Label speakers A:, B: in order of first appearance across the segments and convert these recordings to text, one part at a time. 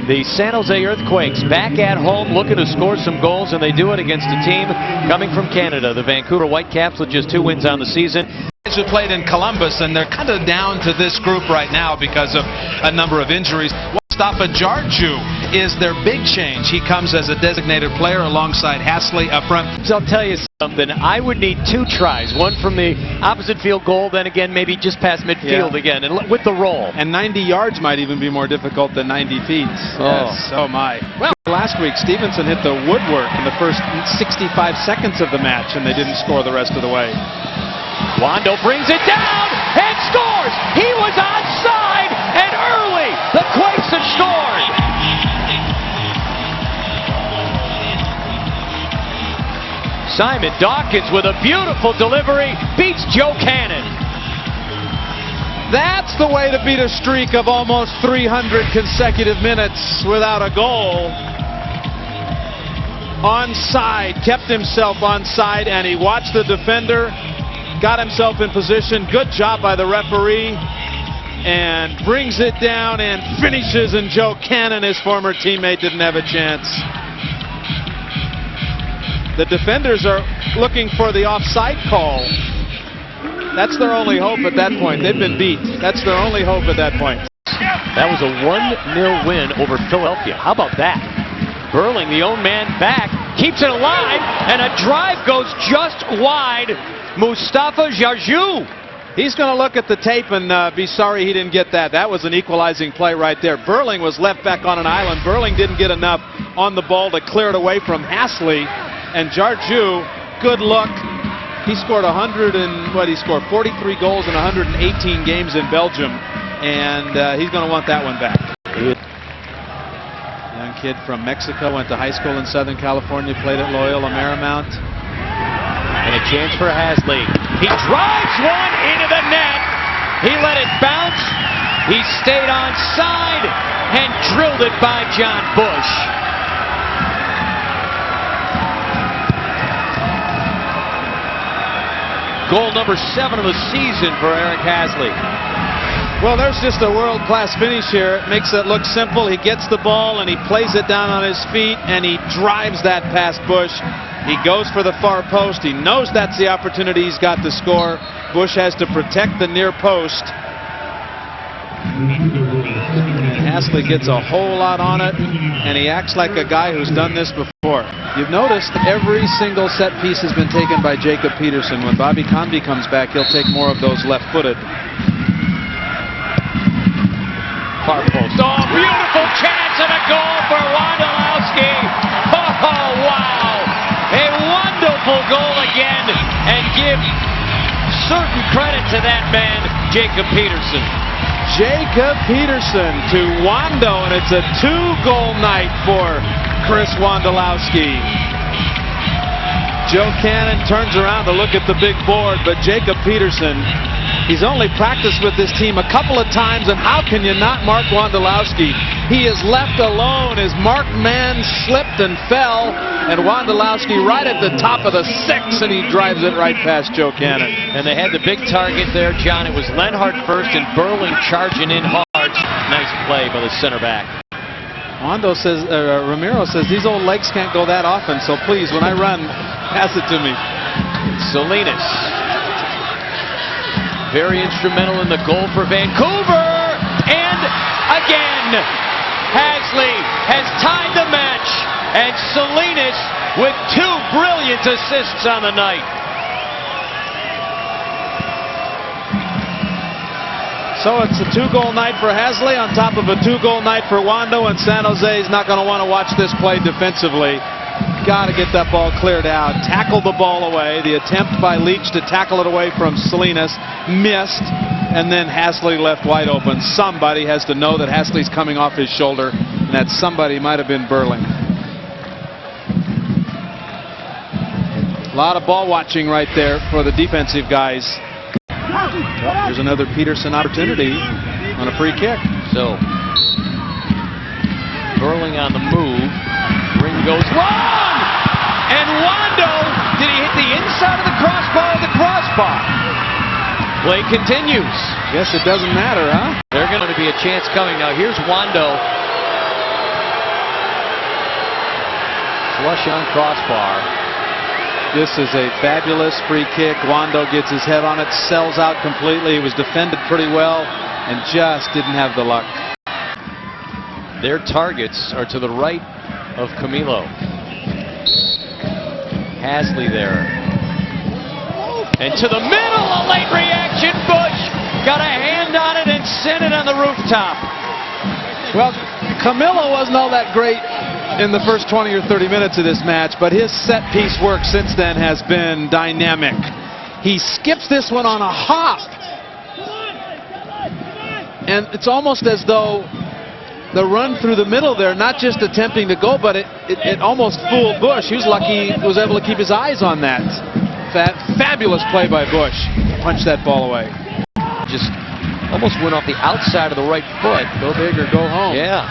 A: The San Jose Earthquakes back at home looking to score some goals, and they do it against a team coming from Canada. The Vancouver Whitecaps with just 2 wins on the season.
B: Who played in Columbus, and they're kind of down to this group right now because of a number of injuries. Mustafa Jarju is their big change. He comes as a designated player alongside Hasley up front.
A: So I'll tell you something. I would need 2 tries, one from the opposite field goal, then again maybe just past midfield again, and with the roll.
C: And 90 yards might even be more difficult than 90 feet.
A: Oh.
C: Yes, oh my. Well, last week Stevenson hit the woodwork in the first 65 seconds of the match, and they didn't score the rest of the way.
A: Wando brings it down and scores! He was onside, and early the Quakes have scored! Simon Dawkins with a beautiful delivery beats Joe Cannon.
C: That's the way to beat a streak of almost 300 consecutive minutes without a goal. Onside, kept himself onside, and he watched the defender, got himself in position. Good job by the referee, and brings it down and finishes, and Joe Cannon, his former teammate, didn't have a chance. The defenders are looking for the offside call. That's their only hope at that point. They've been beat. That's their only hope at that point.
A: That was a 1-0 win over Philadelphia. How about that? Burling, the own man back, keeps it alive, and a drive goes just wide. Mustafa Jarju.
C: He's going to look at the tape and be sorry he didn't get that. That was an equalizing play right there. Burling was left back on an island. Burling didn't get enough on the ball to clear it away from Hasley. And Jarju, good look. He scored 43 goals in 118 games in Belgium, and he's going to want that one back. Young kid from Mexico, went to high school in Southern California, played at Loyola Marymount.
A: And a chance for Hasley. He drives one into the net. He let it bounce. He stayed onside and drilled it by John Bush. Goal number 7 of the season for Eric Hasley.
C: Well, there's just a world-class finish here. It makes it look simple. He gets the ball and he plays it down on his feet, and he drives that past Bush. He goes for the far post. He knows that's the opportunity he's got to score. Bush has to protect the near post. Hasley gets a whole lot on it, and he acts like a guy who's done this before. You've noticed every single set piece has been taken by Jacob Peterson. When Bobby Convey comes back, he'll take more of those left-footed.
A: Far post. Oh, beautiful chance and a goal for Wondolowski. Oh, wow. A wonderful goal again, and give certain credit to that man, Jacob Peterson.
C: Jacob Peterson to Wando, and it's a 2-goal night for Chris Wondolowski. Joe Cannon turns around to look at the big board, but Jacob Peterson, he's only practiced with this team a couple of times, and how can you not mark Wondolowski? He is left alone. His marked man slipped and fell, and Wondolowski right at the top of the 6, and he drives it right past Joe Cannon.
A: And they had the big target there, John. It was Lenhart first and Burling charging in hard. Nice play by the center back.
C: Wando says, Ramiro says, these old legs can't go that often, so please, when I run, pass it to me.
A: Salinas. Very instrumental in the goal for Vancouver. And again, Hasley has tied the match. And Salinas with 2 brilliant assists on the night.
C: So it's a 2-goal night for Hasley on top of a 2-goal night for Wando, and San Jose is not going to want to watch this play defensively. Got to get that ball cleared out. Tackle the ball away. The attempt by Leach to tackle it away from Salinas missed, and then Hasley left wide open. Somebody has to know that Hasley's coming off his shoulder, and that somebody might have been Burling. A lot of ball watching right there for the defensive guys. Here's another Peterson opportunity on a free kick.
A: So, Burling on the move. Ring goes long! And Wando, did he hit the inside of the crossbar or the crossbar? Play continues.
C: Guess it doesn't matter, huh?
A: There's going to be a chance coming. Now here's Wando. Flush on crossbar.
C: This is a fabulous free kick. Wando gets his head on it, sells out completely. He was defended pretty well and just didn't have the luck.
A: Their targets are to the right of Camilo. Hasley there. And to the middle, a late reaction. Bush got a hand on it and sent it on the rooftop.
C: Well, Camilo wasn't all that great in the first 20 or 30 minutes of this match, but his set-piece work since then has been dynamic. He skips this one on a hop. And it's almost as though the run through the middle there, not just attempting to go, but it almost fooled Bush. He was lucky he was able to keep his eyes on that. Fabulous play by Bush. Punch that ball away.
A: Just almost went off the outside of the right foot.
C: Go big or go home.
A: Yeah.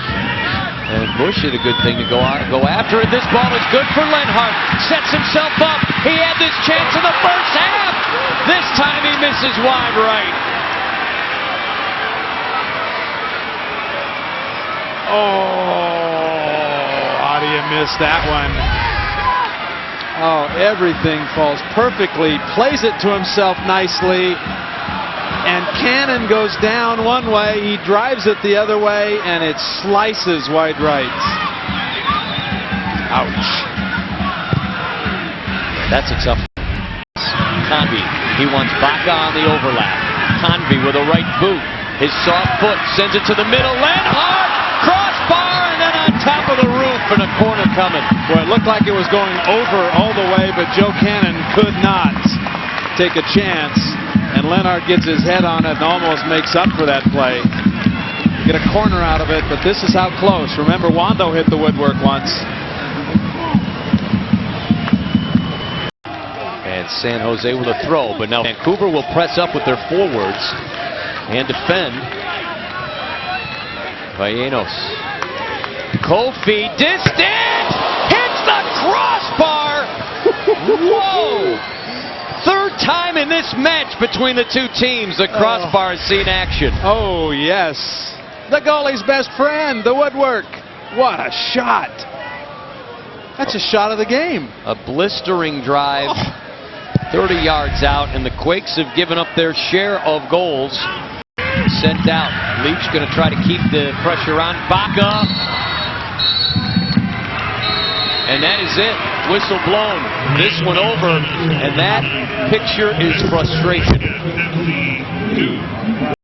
A: And Bush did a good thing to go after it. This ball is good for Lenhart. Sets himself up. He had this chance in the first half. This time he misses wide right.
C: Oh, how do you miss that one? Oh, everything falls perfectly. Plays it to himself nicely. And Cannon goes down one way, he drives it the other way, and it slices wide right. Ouch.
A: That's a tough. Convey, he wants Baca on the overlap. Convey with a right boot. His soft foot sends it to the middle. Lenhart, crossbar, and then on top of the roof and a corner coming.
C: Well, it looked like it was going over all the way, but Joe Cannon could not take a chance. And Lenhart gets his head on it and almost makes up for that play. Get a corner out of it, but this is how close. Remember, Wando hit the woodwork once.
A: And San Jose with a throw, but now Vancouver will press up with their forwards and defend. Vallenos. Kofi, distant! Hits the crossbar! Whoa! Third time in this match between the two teams, the crossbar has seen action.
C: Oh, yes. The goalie's best friend, the woodwork. What a shot. That's a shot of the game.
A: A blistering drive, 30 yards out, and the Quakes have given up their share of goals. Sent out. Leach going to try to keep the pressure on. Baca. And that is it. Whistle blown. This one over. And that picture is frustration.